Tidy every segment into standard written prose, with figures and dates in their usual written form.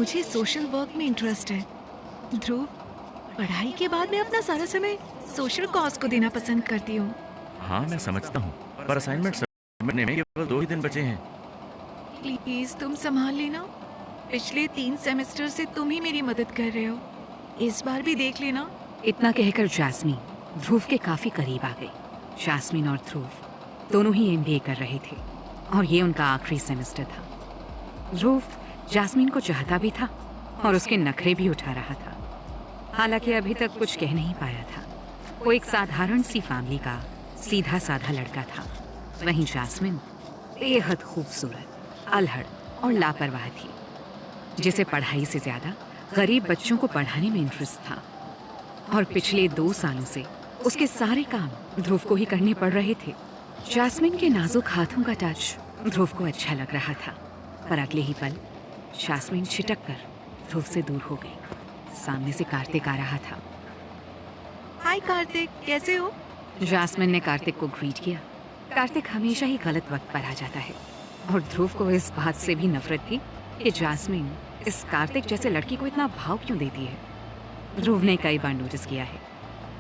मुझे social work में interest है। ध्रुव, पढ़ाई के बाद मैं अपना सारा समय सोशल कॉज को देना पसंद करती हूँ। हाँ, मैं समझता हूँ, पर असाइनमेंट सबमिट करने में केवल 2 ही दिन बचे हैं। प्लीज तुम संभाल लेना। पिछले 3 सेमेस्टर से तुम ही मेरी मदद कर रहे हो। इस बार भी देख लेना। इतना कहकर जैस्मीन ध्रुव के काफी करीब आ गई। जैस्मीन और ध्रुव दोनों ही एमबीए कर रहे थे और ये उनका आखिरी सेमेस्टर था। ध्रुव जैस्मीन को चाहता भी था और उसके नखरे भी उठा रहा था। हालांकि अभी तक कुछ कह नहीं पाया था। वो एक साधारण सी फैमिली का सीधा साधा लड़का था। वहीं जैस्मीन बेहद खूबसूरत, अल्हड़ और लापरवाह थी, जिसे पढ़ाई से ज्यादा गरीब बच्चों को पढ़ाने में इंटरेस्ट था। और पिछले 2 सालों से उसके सारे काम ध्रुव को ही करने पड़ रहे थे। जैस्मीन के नाजुक हाथों का टच ध्रुव को अच्छा लग रहा था, पर अगले ही पल जैस्मीन छिटक कर ध्रुव से दूर हो गई। सामने से कार्तिक आ रहा था। हाय कार्तिक, कैसे हो? जैस्मीन ने कार्तिक को ग्रीट किया। कार्तिक हमेशा ही गलत वक्त पर आ जाता है और ध्रुव को इस बात से भी नफरत थी कि जैस्मीन इस कार्तिक जैसे लड़की को इतना भाव क्यों देती है। ध्रुव ने कई बार नोटिस किया है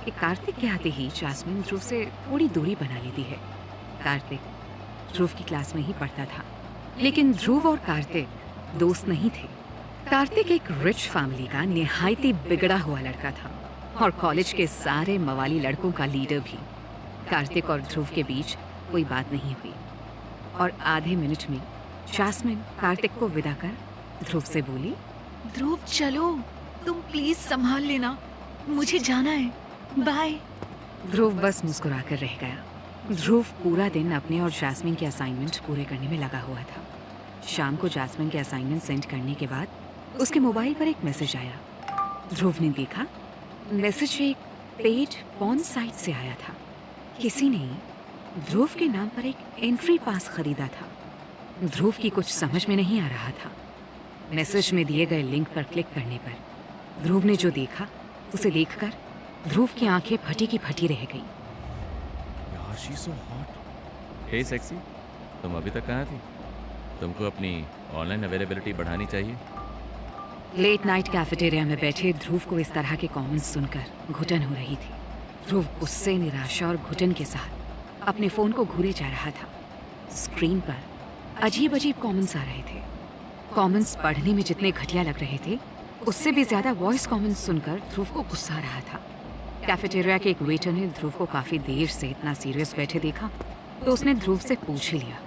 कि कार्तिक के आते ही जैस्मीन ध्रुव से थोड़ी दूरी बना लेती है। कार्तिक ध्रुव की क्लास में ही पढ़ता था, लेकिन ध्रुव और कार्तिक दोस्त नहीं थे। कार्तिक एक रिच फैमिली का निहायती बिगड़ा हुआ लड़का था और कॉलेज के सारे मवाली लड़कों का लीडर भी। कार्तिक और ध्रुव के बीच कोई बात नहीं हुई और आधे मिनट में जैस्मीन कार्तिक को विदा कर ध्रुव से बोली, ध्रुव चलो, तुम प्लीज संभाल लेना, मुझे जाना है, बाय। ध्रुव बस मुस्कुराकर रह गया। ध्रुव पूरा दिन अपने और जैस्मीन के असाइनमेंट पूरे करने में लगा हुआ था। शाम को जैस्मीन के असाइनमेंट सेंड करने के बाद उसके मोबाइल पर एक मैसेज आया। ध्रुव ने देखा, मैसेज एक पेड पॉर्न साइट से आया था। किसी ने ध्रुव के नाम पर एक एंट्री पास खरीदा था। ध्रुव की कुछ समझ में नहीं आ रहा था। मैसेज में दिए गए लिंक पर क्लिक करने पर ध्रुव ने जो देखा उसे देखकर ध्रुव की आंखें फटी की फटी रह गई। यार, she so hot. Hey sexy, तुम अभी तक कहाँ थी? तुमको अपनी ऑनलाइन अवेलेबिलिटी बढ़ानी चाहिए। लेट नाइट कैफेटेरिया में बैठे ध्रुव को इस तरह के कमेंट्स सुनकर घुटन हो रही थी। ध्रुव गुस्से, निराशा और घुटन के साथ अपने फोन को घूरे जा रहा था। स्क्रीन पर अजीब अजीब कमेंट्स आ रहे थे। कमेंट्स पढ़ने में जितने घटिया लग रहे थे, उससे भी ज्यादा वॉइस कमेंट्स सुनकर ध्रुव को गुस्सा आ रहा था। कैफेटेरिया के एक वेटर ने ध्रुव को काफी देर से इतना सीरियस बैठे देखा तो उसने ध्रुव से पूछ ही लिया,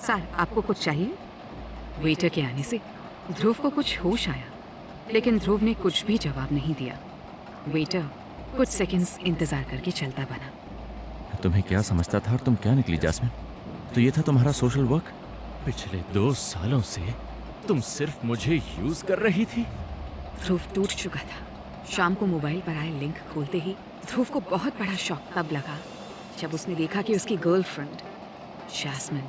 सर आपको कुछ चाहिए? वेटर के आने से ध्रुव को कुछ होश आया, लेकिन ध्रुव ने कुछ भी जवाब नहीं दिया। वेटर कुछ सेकंड्स इंतजार करके चलता बना। तुम्हें क्या समझता था और तुम क्या निकली जैस्मीन? तो ये था तुम्हारा सोशल वर्क? पिछले 2 सालों से तुम सिर्फ मुझे यूज कर रही थी। ध्रुव टूट चुका था। शाम को मोबाइल पर आए लिंक खोलते ही ध्रुव को बहुत बड़ा शॉक तब लगा जब उसने देखा कि उसकी गर्लफ्रेंड जैस्मीन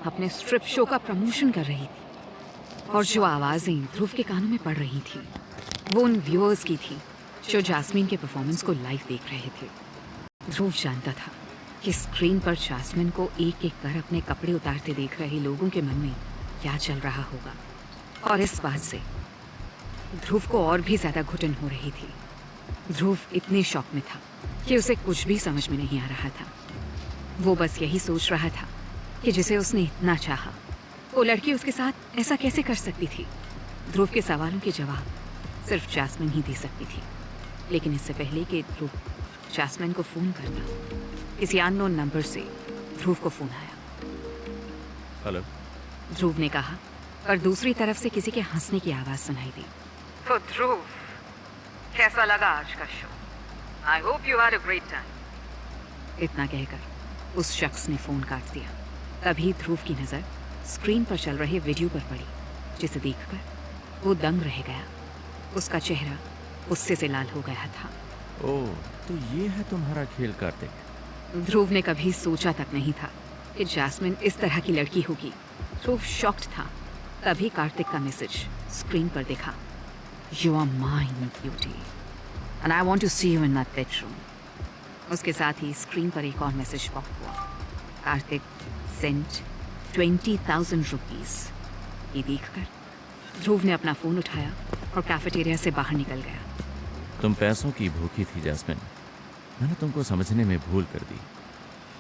अपने स्ट्रिप शो का प्रमोशन कर रही थी और जो आवाजें ध्रुव के कानों में पड़ रही थी वो उन व्यूअर्स की थी जो जैस्मीन के परफॉर्मेंस को लाइव देख रहे थे। ध्रुव जानता था कि स्क्रीन पर जैस्मीन को एक एक कर अपने कपड़े उतारते देख रहे लोगों के मन में क्या चल रहा होगा, और इस बात से ध्रुव को और भी ज्यादा घुटन हो रही थी। ध्रुव इतने शॉक में था कि उसे कुछ भी समझ में नहीं आ रहा था। वो बस यही सोच रहा था कि जिसे उसने इतना चाहा वो लड़की उसके साथ ऐसा कैसे कर सकती थी। ध्रुव के सवालों के जवाब सिर्फ जैस्मीन ही दे सकती थी, लेकिन इससे पहले कि ध्रुव जैस्मीन को फोन करता, किसी अननोन नंबर से ध्रुव को फोन आया। हेलो, ध्रुव ने कहा, और दूसरी तरफ से किसी के हंसने की आवाज सुनाई दी। तो ध्रुव, कैसा लगा आज का show? I hope you had a great time. इतना कहकर उस शख्स ने फोन काट दिया। तभी ध्रुव की नजर स्क्रीन पर चल रहे वीडियो पर पड़ी, जिसे देखकर वो दंग रह गया। उसका चेहरा गुस्से से लाल हो गया था। ओह, तो ये है तुम्हारा खेल कार्तिक। ध्रुव ने कभी सोचा तक नहीं था कि जैस्मीन इस तरह की लड़की होगी। ध्रुव शॉक्ड था। तभी कार्तिक का मैसेज स्क्रीन पर देखा। You are mine beauty and I want to see you in that bedroom. उसके साथ ही स्क्रीन पर एक और मैसेज पॉप हुआ। Kartik sent 20,000 rupees. ये देखकर ध्रुव ने अपना फोन उठाया और कैफेटेरिया से बाहर निकल गया। तुम पैसों की भूखी थी जैस्मिन, मैंने तुमको समझने में भूल कर दी।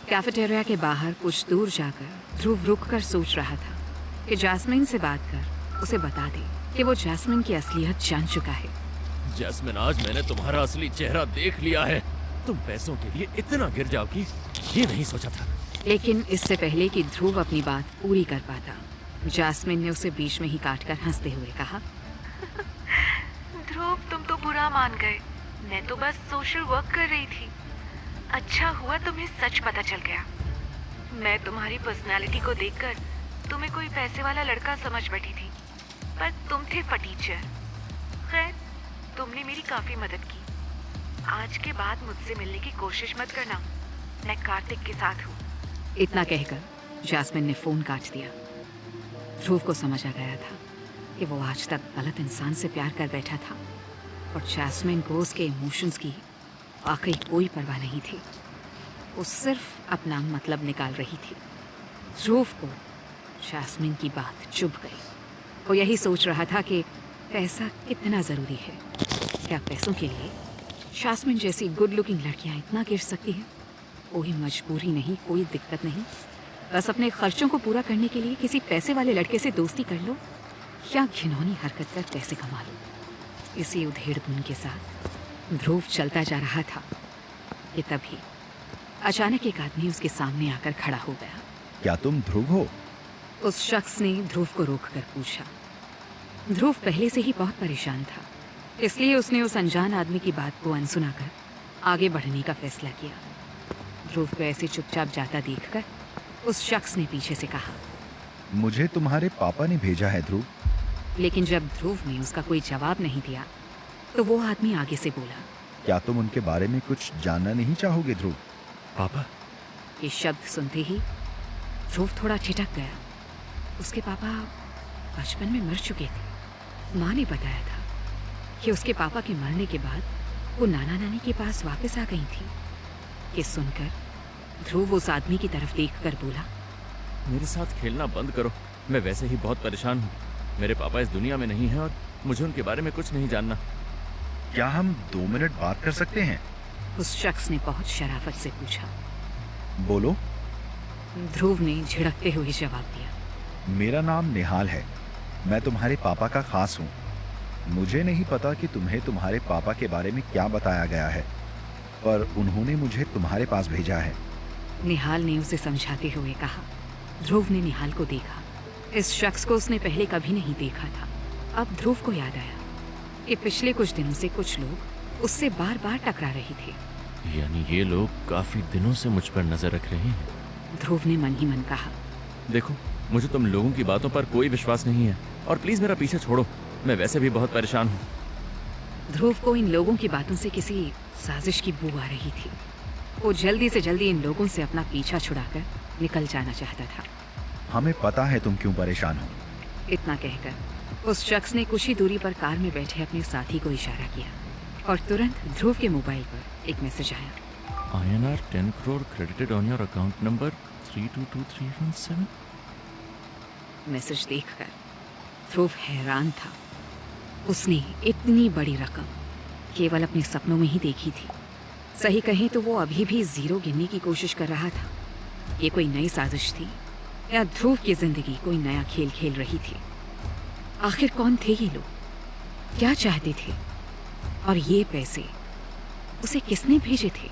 कैफेटेरिया के बाहर कुछ दूर जाकर ध्रुव रुककर सोच रहा था कि जैस्मिन से बात कर उसे बता दे कि वो जैस्मिन की असलियत जान चुका है। जैस्मिन, आज मैंने तुम्हारा असली चेहरा देख लिया है। तुम पैसों के लिए इतना गिर जाओगी ये नहीं सोचा था। लेकिन इससे पहले कि ध्रुव अपनी बात पूरी कर पाता, जैस्मिन ने उसे बीच में ही काटकर हंसते हुए कहा, ध्रुव तुम तो बुरा मान गए, मैं तो बस सोशल वर्क कर रही थी। अच्छा हुआ तुम्हें सच पता चल गया। मैं तुम्हारी पर्सनालिटी को देखकर तुम्हें कोई पैसे वाला लड़का समझ बैठी थी, पर तुम थे फटीचर। खैर, तुमने मेरी काफी मदद की। आज के बाद मुझसे मिलने की कोशिश मत करना, मैं कार्तिक के साथ हूँ। इतना कहकर जैस्मिन ने फोन काट दिया। ध्रुव को समझ आ गया था कि वो आज तक गलत इंसान से प्यार कर बैठा था और जैस्मिन को उसके इमोशंस की वाकई कोई परवाह नहीं थी। वो सिर्फ अपना मतलब निकाल रही थी। ध्रुव को जैस्मिन की बात चुभ गई। वो यही सोच रहा था कि पैसा कितना ज़रूरी है। क्या पैसों के लिए जैस्मिन जैसी गुड लुकिंग लड़कियां इतना गिर सकती हैं? कोई मजबूरी नहीं, कोई दिक्कत नहीं, बस अपने खर्चों को पूरा करने के लिए किसी पैसे वाले लड़के से दोस्ती कर लो या घिनौनी हरकत कर पैसे कमा लो। इसी उधेड़-बुन के साथ ध्रुव चलता जा रहा था कि तभी अचानक एक आदमी उसके सामने आकर खड़ा हो गया। क्या तुम ध्रुव हो? उस शख्स ने ध्रुव को रोककर पूछा। ध्रुव पहले से ही बहुत परेशान था, इसलिए उसने उस अनजान आदमी की बात को अनसुना कर आगे बढ़ने का फैसला किया। ध्रुव को ऐसे चुपचाप जाता देखकर उस शख्स ने पीछे से कहा, मुझे तुम्हारे पापा ने भेजा है ध्रुव। लेकिन जब ध्रुव ने उसका कोई जवाब नहीं दिया तो वो आदमी आगे से बोला, क्या तुम उनके बारे में कुछ जानना नहीं चाहोगे ध्रुव? पापा? ये शब्द सुनते ही ध्रुव थोड़ा ठिठक गया। उसके पापा बचपन में मर चुके थे। माँ ने बताया था कि उसके पापा के मरने के बाद वो नाना नानी के पास वापस आ गई थी। ये सुनकर ध्रुव उस आदमी की तरफ देखकर बोला, मेरे साथ खेलना बंद करो, मैं वैसे ही बहुत परेशान हूँ। मेरे पापा इस दुनिया में नहीं हैं और मुझे उनके बारे में कुछ नहीं जानना। क्या हम 2 मिनट बात कर सकते हैं? उस शख्स ने बहुत शराफत से पूछा। बोलो। ध्रुव ने झिड़कते हुए जवाब दिया, मेरा नाम निहाल है, मैं तुम्हारे पापा का खास हूँ। मुझे नहीं पता कि तुम्हें तुम्हारे पापा के बारे में क्या बताया गया है, पर उन्होंने मुझे तुम्हारे पास भेजा है। निहाल ने उसे समझाते हुए कहा। ध्रुव ने निहाल को देखा। इस शख्स को उसने पहले कभी नहीं देखा था। अब ध्रुव को याद आया कि पिछले कुछ दिनों से कुछ लोग उससे बार बार टकरा रहे थे। यानी ये लोग काफी दिनों से मुझ पर नजर रख रहे हैं। ध्रुव ने मन ही मन कहा, देखो, मुझे तुम लोगों की बातों पर कोई विश्वास नहीं है और प्लीज मेरा पीछे छोड़ो, मैं वैसे भी बहुत परेशान हूँ। ध्रुव को इन लोगों की बातों से किसी साजिश की बू आ रही थी। वो जल्दी से जल्दी इन लोगों से अपना पीछा छुड़ाकर निकल जाना चाहता था। हमें पता है तुम क्यों परेशान हो। इतना कहकर उस शख्स ने कुछ ही दूरी पर कार में बैठे अपने साथी को इशारा किया और तुरंत ध्रुव के मोबाइल पर एक मैसेज आया। INR 10 crore credited on your account number 322317। Message देखकर ध्रुव हैरान था। उसने इतनी बड़ी रकम केवल अपने सपनों में ही देखी थी। सही कहें तो वो अभी भी जीरो गिनने की कोशिश कर रहा था। ये कोई नई साजिश थी या ध्रुव की जिंदगी कोई नया खेल खेल रही थी? आखिर कौन थे ये लोग? क्या चाहते थे? और ये पैसे उसे किसने भेजे थे?